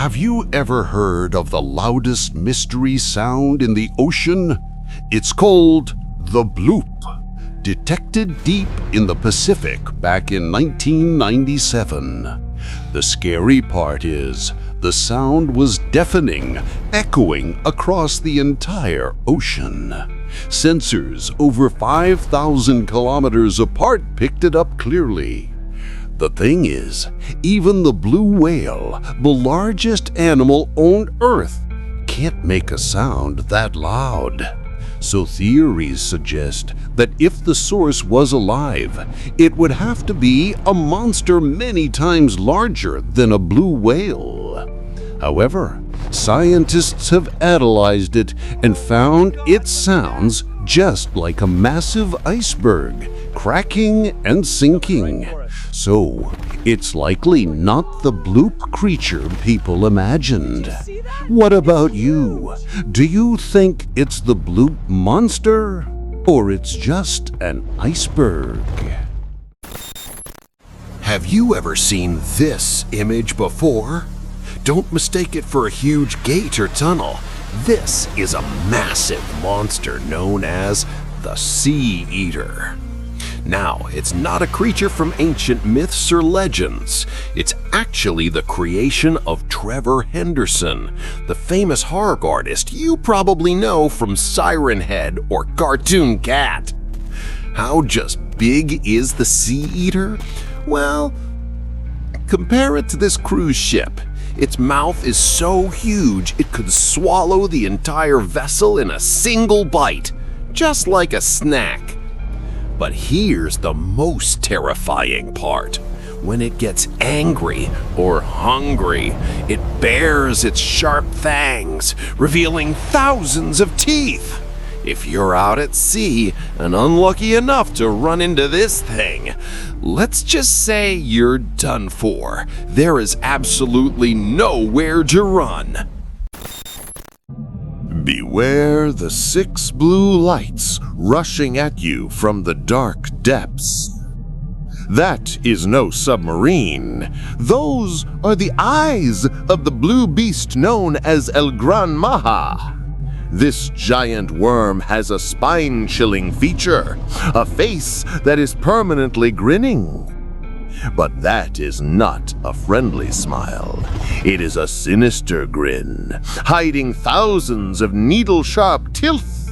Have you ever heard of the loudest mystery sound in the ocean? It's called the Bloop, detected deep in the Pacific back in 1997. The scary part is, the sound was deafening, echoing across the entire ocean. Sensors over 5,000 kilometers apart picked it up clearly. The thing is, even the blue whale, the largest animal on Earth, can't make a sound that loud. So theories suggest that if the source was alive, it would have to be a monster many times larger than a blue whale. However, scientists have analyzed it and found it sounds just like a massive iceberg, cracking and sinking. So, it's likely not the Bloop creature people imagined. What about you? Do you think it's the Bloop monster? Or it's just an iceberg? Have you ever seen this image before? Don't mistake it for a huge gate or tunnel. This is a massive monster known as the Sea Eater. Now, it's not a creature from ancient myths or legends. It's actually the creation of Trevor Henderson, the famous horror artist you probably know from Siren Head or Cartoon Cat. How just big is the Sea Eater? Well, compare it to this cruise ship. Its mouth is so huge it could swallow the entire vessel in a single bite, just like a snack. But here's the most terrifying part. When it gets angry or hungry, it bares its sharp fangs, revealing thousands of teeth. If you're out at sea and unlucky enough to run into this thing, let's just say you're done for. There is absolutely nowhere to run. Beware the 6 blue lights rushing at you from the dark depths. That is no submarine. Those are the eyes of the blue beast known as El Gran Maja. This giant worm has a spine-chilling feature, a face that is permanently grinning. But that is not a friendly smile. It is a sinister grin, hiding thousands of needle-sharp teeth.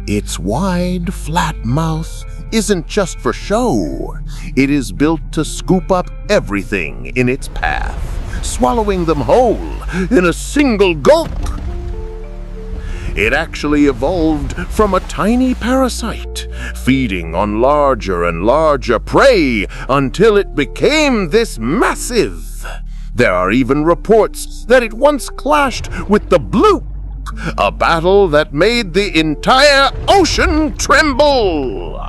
Its wide, flat mouth isn't just for show. It is built to scoop up everything in its path, swallowing them whole in a single gulp. It actually evolved from a tiny parasite, feeding on larger and larger prey until it became this massive. There are even reports that it once clashed with the Bloop, a battle that made the entire ocean tremble.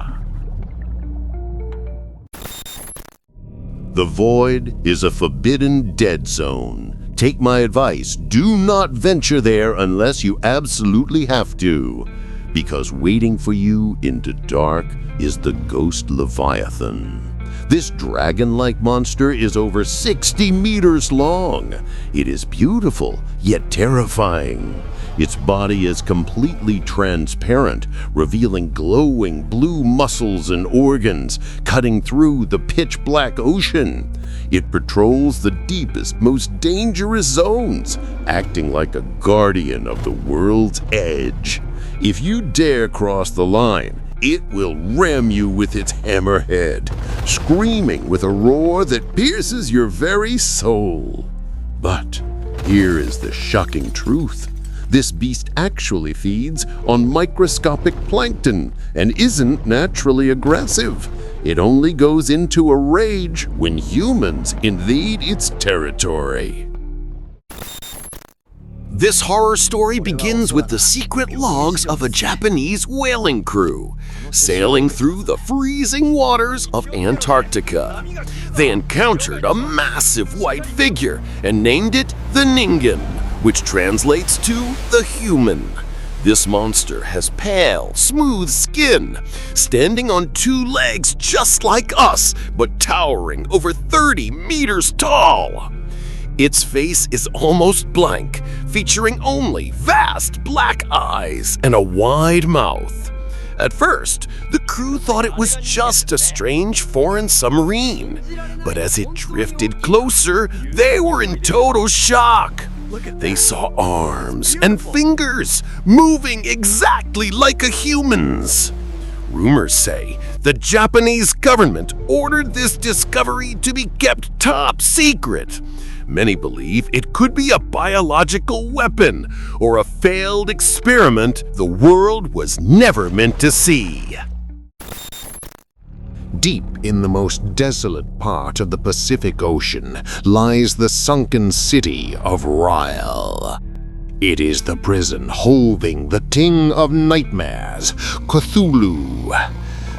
The void is a forbidden dead zone. Take my advice, do not venture there unless you absolutely have to, because waiting for you in the dark is the ghost Leviathan. This dragon-like monster is over 60 meters long. It is beautiful, yet terrifying. Its body is completely transparent, revealing glowing blue muscles and organs, cutting through the pitch-black ocean. It patrols the deepest, most dangerous zones, acting like a guardian of the world's edge. If you dare cross the line, it will ram you with its hammerhead, screaming with a roar that pierces your very soul. But here is the shocking truth. This beast actually feeds on microscopic plankton and isn't naturally aggressive. It only goes into a rage when humans invade its territory. This horror story begins with the secret logs of a Japanese whaling crew sailing through the freezing waters of Antarctica. They encountered a massive white figure and named it the Ningen, which translates to the human. This monster has pale, smooth skin, standing on 2 legs just like us, but towering over 30 meters tall. Its face is almost blank, featuring only vast black eyes and a wide mouth. At first, the crew thought it was just a strange foreign submarine, but as it drifted closer, they were in total shock. They saw arms and fingers moving exactly like a human's. Rumors say the Japanese government ordered this discovery to be kept top secret. Many believe it could be a biological weapon or a failed experiment the world was never meant to see. Deep in the most desolate part of the Pacific Ocean lies the sunken city of Ryle. It is the prison holding the King of Nightmares, Cthulhu.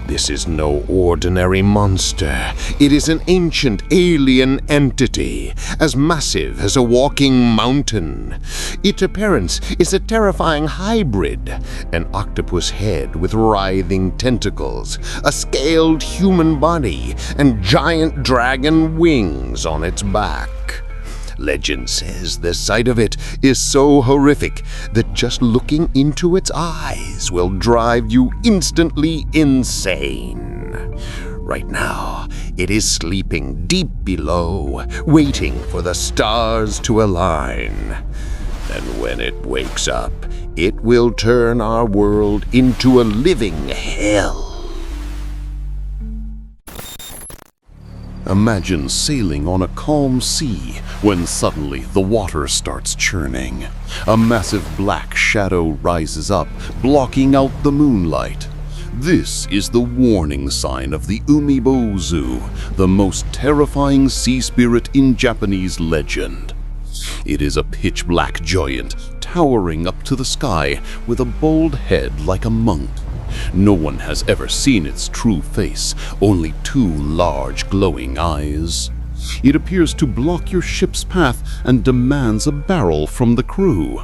This is no ordinary monster. It is an ancient alien entity, as massive as a walking mountain. Its appearance is a terrifying hybrid, an octopus head with writhing tentacles, a scaled human body, and giant dragon wings on its back. Legend says the sight of it is so horrific that just looking into its eyes will drive you instantly insane. Right now, it is sleeping deep below, waiting for the stars to align. And when it wakes up, it will turn our world into a living hell. Imagine sailing on a calm sea when suddenly the water starts churning. A massive black shadow rises up, blocking out the moonlight. This is the warning sign of the Umibozu, the most terrifying sea spirit in Japanese legend. It is a pitch-black giant towering up to the sky with a bald head like a monk. No one has ever seen its true face, only two large glowing eyes. It appears to block your ship's path and demands a barrel from the crew.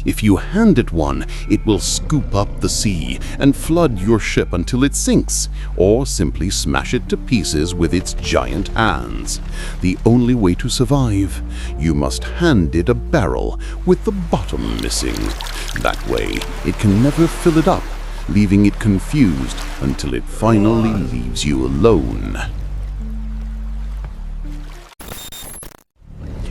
If you hand it one, it will scoop up the sea and flood your ship until it sinks, or simply smash it to pieces with its giant hands. The only way to survive, you must hand it a barrel with the bottom missing. That way, it can never fill it up, leaving it confused until it finally leaves you alone.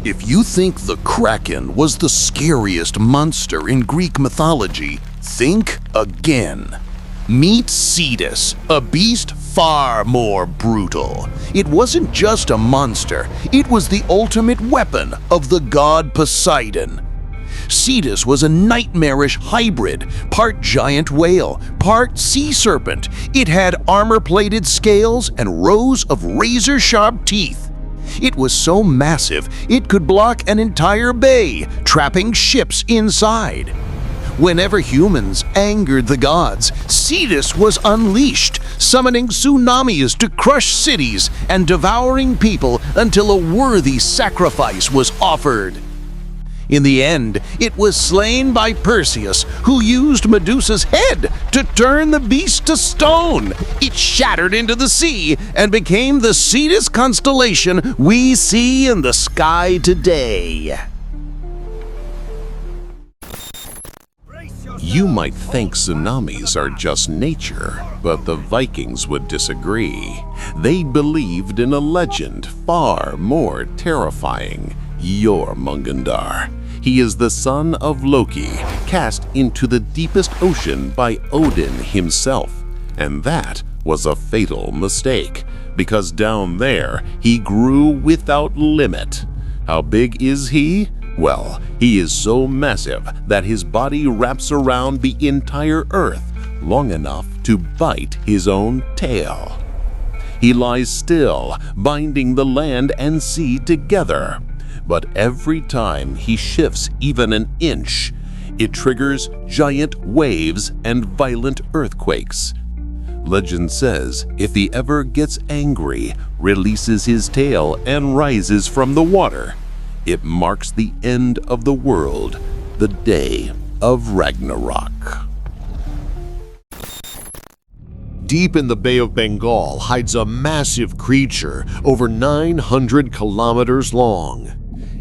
If you think the Kraken was the scariest monster in Greek mythology, think again. Meet Cetus, a beast far more brutal. It wasn't just a monster, it was the ultimate weapon of the god Poseidon. Cetus was a nightmarish hybrid, part giant whale, part sea serpent. It had armor-plated scales and rows of razor-sharp teeth. It was so massive it could block an entire bay, trapping ships inside. Whenever humans angered the gods, Cetus was unleashed, summoning tsunamis to crush cities and devouring people until a worthy sacrifice was offered. In the end, it was slain by Perseus, who used Medusa's head to turn the beast to stone. It shattered into the sea and became the Cetus constellation we see in the sky today. You might think tsunamis are just nature, but the Vikings would disagree. They believed in a legend far more terrifying. Jörmungandr. He is the son of Loki, cast into the deepest ocean by Odin himself. And that was a fatal mistake, because down there he grew without limit. How big is he? Well, he is so massive that his body wraps around the entire earth, long enough to bite his own tail. He lies still, binding the land and sea together. But every time he shifts even an inch, it triggers giant waves and violent earthquakes. Legend says if he ever gets angry, releases his tail and rises from the water, it marks the end of the world, the day of Ragnarok. Deep in the Bay of Bengal hides a massive creature over 900 kilometers long.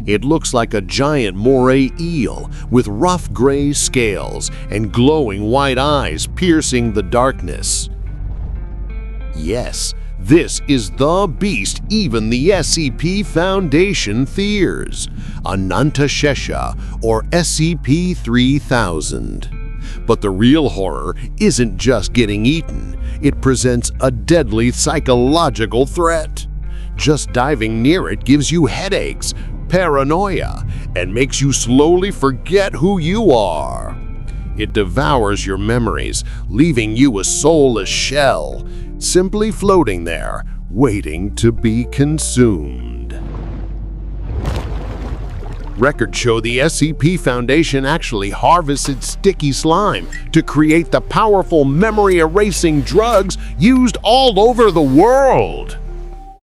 It looks like a giant moray eel with rough gray scales and glowing white eyes piercing the darkness. Yes, this is the beast even the SCP Foundation fears, Anantashesha or SCP-3000. But the real horror isn't just getting eaten, it presents a deadly psychological threat. Just diving near it gives you headaches, paranoia, and makes you slowly forget who you are. It devours your memories, leaving you a soulless shell, simply floating there, waiting to be consumed. Records show the SCP Foundation actually harvested sticky slime to create the powerful memory-erasing drugs used all over the world.